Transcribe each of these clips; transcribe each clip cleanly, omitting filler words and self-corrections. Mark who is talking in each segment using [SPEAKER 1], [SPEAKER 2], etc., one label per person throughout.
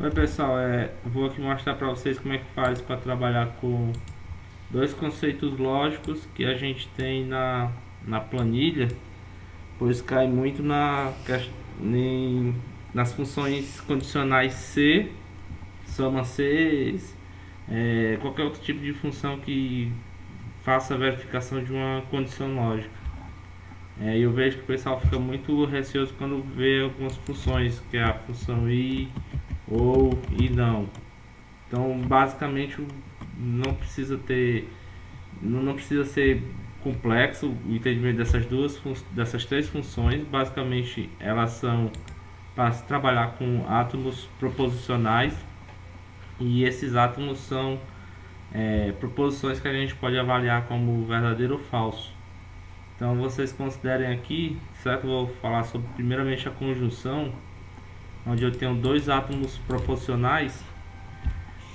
[SPEAKER 1] Oi pessoal, vou aqui mostrar para vocês como é que faz para trabalhar com dois conceitos lógicos que a gente tem na planilha, pois cai muito nas funções condicionais se, soma se, qualquer outro tipo de função que faça a verificação de uma condição lógica. Eu vejo que o pessoal fica muito receoso quando vê algumas funções, que é a função i ou e não. Então, basicamente, não precisa ser complexo o entendimento dessas três funções. Basicamente, elas são para se trabalhar com átomos proposicionais, e esses átomos são proposições que a gente pode avaliar como verdadeiro ou falso. Então, vocês considerem aqui, certo? Vou falar sobre primeiramente a conjunção, onde eu tenho dois átomos proposicionais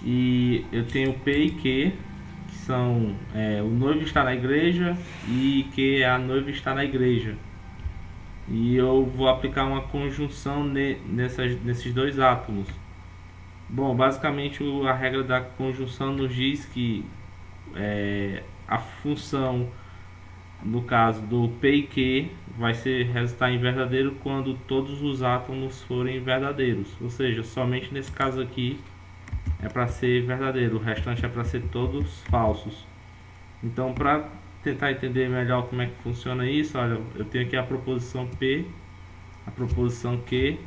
[SPEAKER 1] e eu tenho P e Q, que são o noivo está na igreja e que a noiva está na igreja. E eu vou aplicar uma conjunção nesses dois átomos. Bom, basicamente a regra da conjunção nos diz que a função, no caso do P e Q, vai resultar em verdadeiro quando todos os átomos forem verdadeiros. Ou seja, somente nesse caso aqui é para ser verdadeiro, o restante é para ser todos falsos. Então, para tentar entender melhor como é que funciona isso, olha, eu tenho aqui a proposição P, a proposição Q,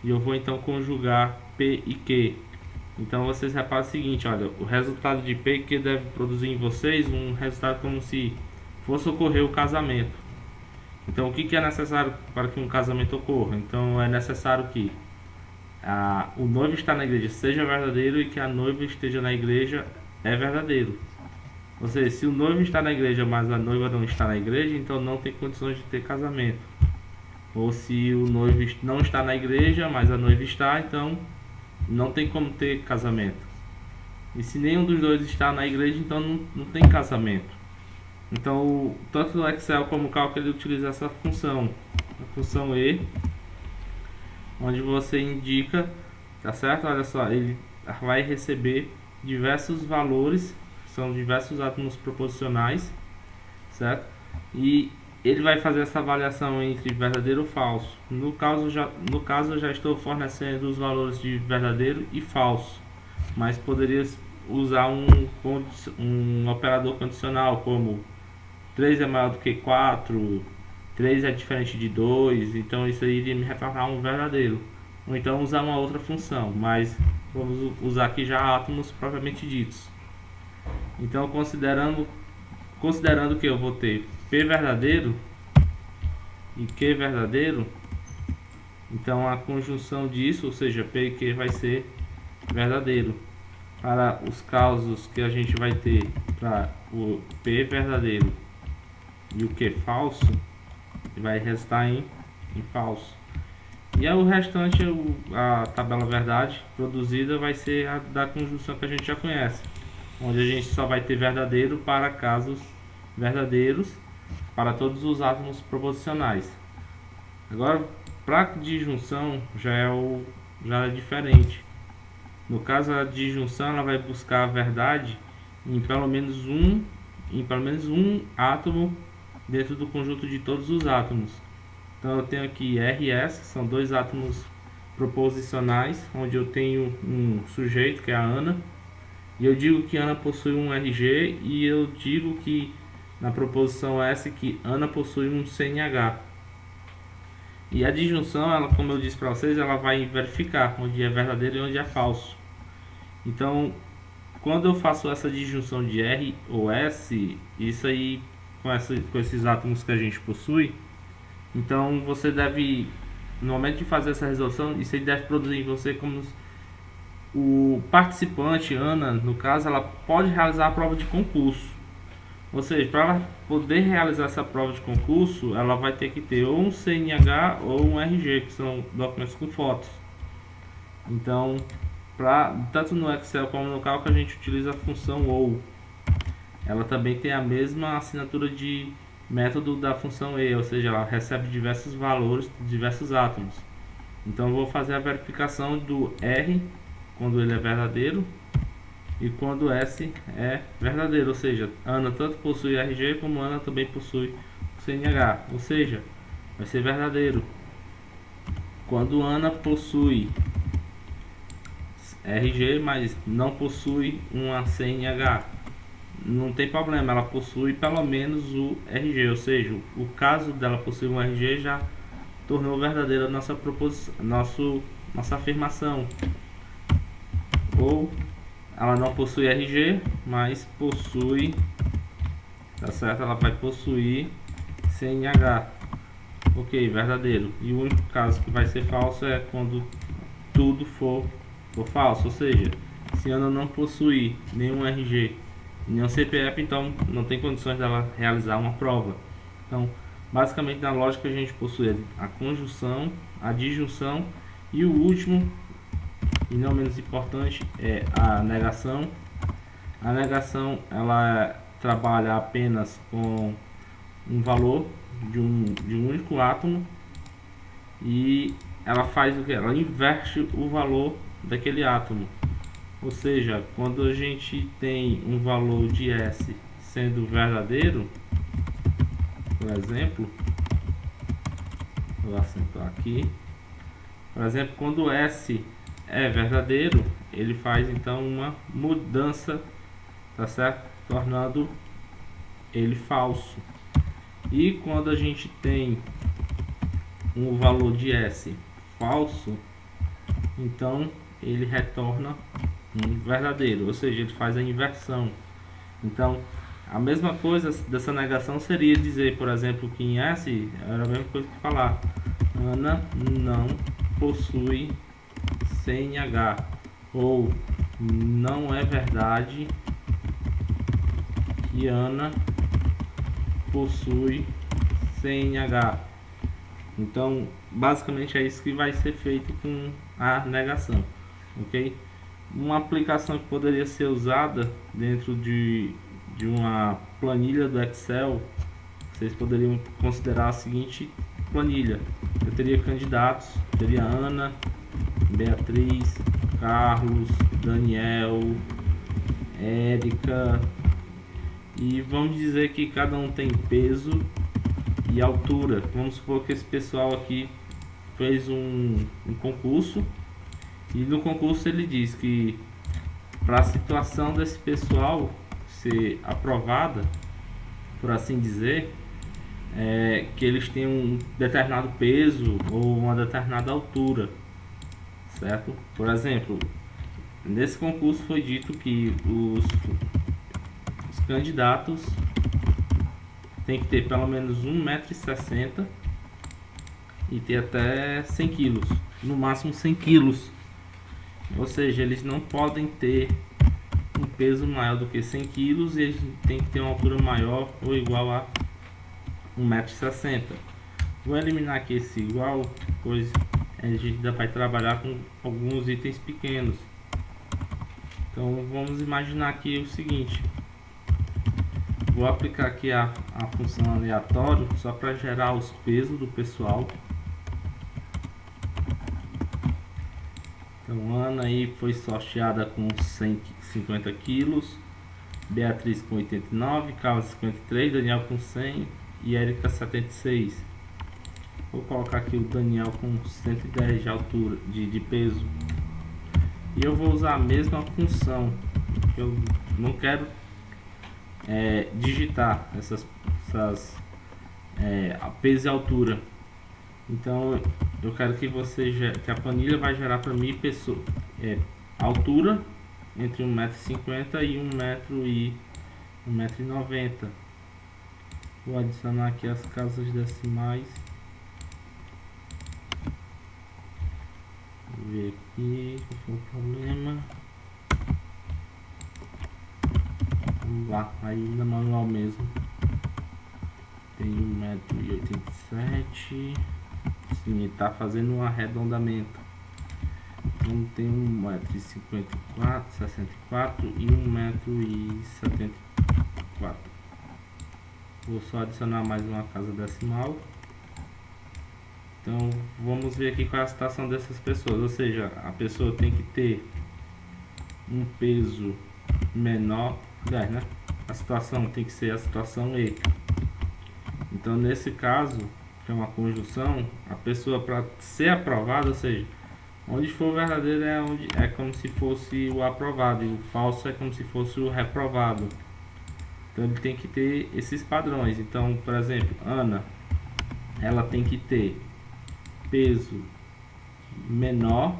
[SPEAKER 1] e eu vou então conjugar P e Q. Então vocês reparam o seguinte, olha, o resultado de P e Q deve produzir em vocês um resultado como se fosse ocorrer o casamento. Então, o que é necessário para que um casamento ocorra? Então, é necessário que o noivo está na igreja seja verdadeiro e que a noiva esteja na igreja é verdadeiro. Ou seja, se o noivo está na igreja, mas a noiva não está na igreja, então não tem condições de ter casamento. Ou se o noivo não está na igreja, mas a noiva está, então não tem como ter casamento. E se nenhum dos dois está na igreja, então não tem casamento. Então, tanto no Excel como no cálculo, ele utiliza essa função, a função E, onde você indica, tá certo? Olha só, ele vai receber diversos valores, são diversos átomos proposicionais, certo? E ele vai fazer essa avaliação entre verdadeiro ou falso. No caso, eu já estou fornecendo os valores de verdadeiro e falso, mas poderia usar um operador condicional, como 3 é maior do que 4, 3 é diferente de 2, então isso aí iria me retornar um verdadeiro. Ou então usar uma outra função, mas vamos usar aqui já átomos propriamente ditos. Então, considerando que eu vou ter P verdadeiro e Q verdadeiro, então a conjunção disso, ou seja, P e Q vai ser verdadeiro. Para os casos que a gente vai ter para o P verdadeiro e o Q falso, vai resultar em falso. E aí o restante, a tabela verdade produzida vai ser a da conjunção que a gente já conhece, onde a gente só vai ter verdadeiro para casos verdadeiros para todos os átomos proposicionais. Agora, para disjunção já é diferente. No caso, a disjunção ela vai buscar a verdade em pelo menos um átomo dentro do conjunto de todos os átomos. Então eu tenho aqui RS, que são dois átomos proposicionais, onde eu tenho um sujeito, que é a Ana, e eu digo que Ana possui um RG, e eu digo que na proposição S que Ana possui um CNH. E a disjunção, ela, como eu disse para vocês, ela vai verificar onde é verdadeiro e onde é falso. Então, quando eu faço essa disjunção de R ou S, isso aí com esses átomos que a gente possui, então você deve, no momento de fazer essa resolução, isso aí deve produzir em você como o participante, Ana, no caso, ela pode realizar a prova de concurso. Ou seja, para poder realizar essa prova de concurso, ela vai ter que ter ou um CNH ou um RG, que são documentos com fotos. Então, tanto no Excel como no cálculo, a gente utiliza a função OU. Ela também tem a mesma assinatura de método da função E, ou seja, ela recebe diversos valores de diversos átomos. Então, eu vou fazer a verificação do R quando ele é verdadeiro e quando S é verdadeiro, ou seja, Ana tanto possui RG como Ana também possui CNH, ou seja, vai ser verdadeiro. Quando Ana possui RG, mas não possui uma CNH, não tem problema, ela possui pelo menos o RG, ou seja, o caso dela possuir um RG já tornou verdadeira nossa proposição, nossa afirmação. Ou ela não possui RG, mas possui, tá certo? Ela vai possuir CNH. Ok, verdadeiro. E o único caso que vai ser falso é quando tudo for falso, ou seja, se Ana não possui nenhum RG, nenhum CPF, então não tem condições dela realizar uma prova. Então, basicamente na lógica a gente possui a conjunção, a disjunção e o último, e não menos importante, é a negação. A negação ela trabalha apenas com um valor de um único átomo e ela faz o que? Ela inverte o valor daquele átomo. Ou seja, quando a gente tem um valor de S sendo verdadeiro, por exemplo, vou acentuar aqui. Por exemplo, quando S é verdadeiro, ele faz então uma mudança, tá certo? Tornando ele falso. E quando a gente tem um valor de S falso, então ele retorna um verdadeiro, ou seja, ele faz a inversão. Então, a mesma coisa dessa negação seria dizer, por exemplo, que em S era a mesma coisa que falar Ana não possui CNH, ou não é verdade que Ana possui CNH. Então, basicamente é isso que vai ser feito com a negação, ok? Uma aplicação que poderia ser usada dentro de uma planilha do Excel, vocês poderiam considerar a seguinte planilha. Eu teria candidatos, teria Ana, Beatriz, Carlos, Daniel, Érica, e vamos dizer que cada um tem peso e altura. Vamos supor que esse pessoal aqui fez um concurso, e no concurso ele diz que para a situação desse pessoal ser aprovada, por assim dizer, que eles têm um determinado peso ou uma determinada altura, certo? Por exemplo, nesse concurso foi dito que os candidatos têm que ter pelo menos 1,60 m e ter até 100 kg, no máximo 100 kg. Ou seja, eles não podem ter um peso maior do que 100 kg e eles têm que ter uma altura maior ou igual a 1,60 m. Vou eliminar aqui esse igual, pois a gente ainda vai trabalhar com alguns itens pequenos. Então vamos imaginar aqui o seguinte: vou aplicar aqui a função aleatório só para gerar os pesos do pessoal. Então Ana aí foi sorteada com 150 kg, Beatriz com 89, Carlos 53, Daniel com 100 e Érica 76. Vou colocar aqui o Daniel com 110 de altura, de peso. E eu vou usar a mesma função. Eu não quero digitar essas peso e altura. Então eu quero que que a planilha vai gerar para mim altura entre 1,50 m e 1,90 m. Vou adicionar aqui as casas decimais. Vou ver aqui qual foi o problema. Vamos lá, aí na manual mesmo. Tem 1,87 m. Sim, está fazendo um arredondamento. Então tem 1,54 m, 64 e 1,74 m. Vou só adicionar mais uma casa decimal. Então vamos ver aqui qual é a situação dessas pessoas. Ou seja, a pessoa tem que ter um peso menor, né? A situação tem que ser a situação E. Então, nesse caso, que é uma conjunção, a pessoa, para ser aprovada, ou seja, onde for o verdadeiro é como se fosse o aprovado, e o falso é como se fosse o reprovado. Então ele tem que ter esses padrões. Então, por exemplo, Ana, ela tem que ter peso menor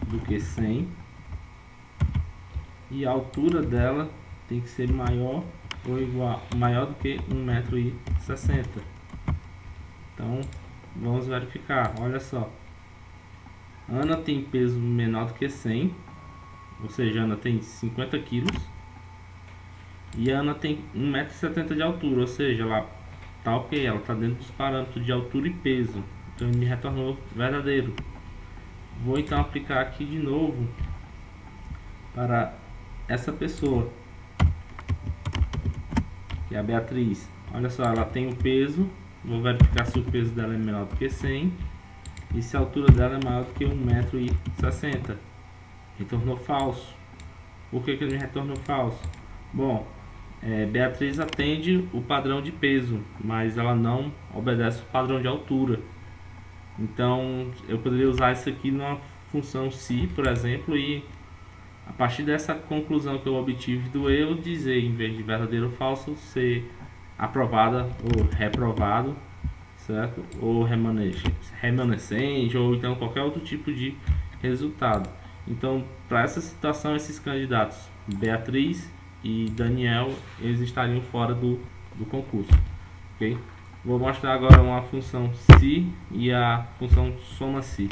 [SPEAKER 1] do que 100 e a altura dela tem que ser maior ou igual, maior do que 1,60 m. Então, vamos verificar. Olha só. Ana tem peso menor do que 100, ou seja, Ana tem 50 quilos. E a Ana tem 1,70 m de altura, ou seja, ela tá ok, ela está dentro dos parâmetros de altura e peso. Então ele me retornou verdadeiro. Vou então aplicar aqui de novo para essa pessoa, que é a Beatriz. Olha só, ela tem o peso. Vou verificar se o peso dela é menor do que 100 e se a altura dela é maior do que 1,60 m. Retornou falso. Por que ele me retornou falso? Bom, Beatriz atende o padrão de peso, mas ela não obedece o padrão de altura. Então eu poderia usar isso aqui numa função se, por exemplo, e a partir dessa conclusão que eu obtive do eu dizer, em vez de verdadeiro ou falso, ser aprovada ou reprovado, certo? Ou remanescente, ou então qualquer outro tipo de resultado. Então, para essa situação, esses candidatos, Beatriz e Daniel, eles estariam fora do concurso, ok? Vou mostrar agora uma função se e a função soma-se.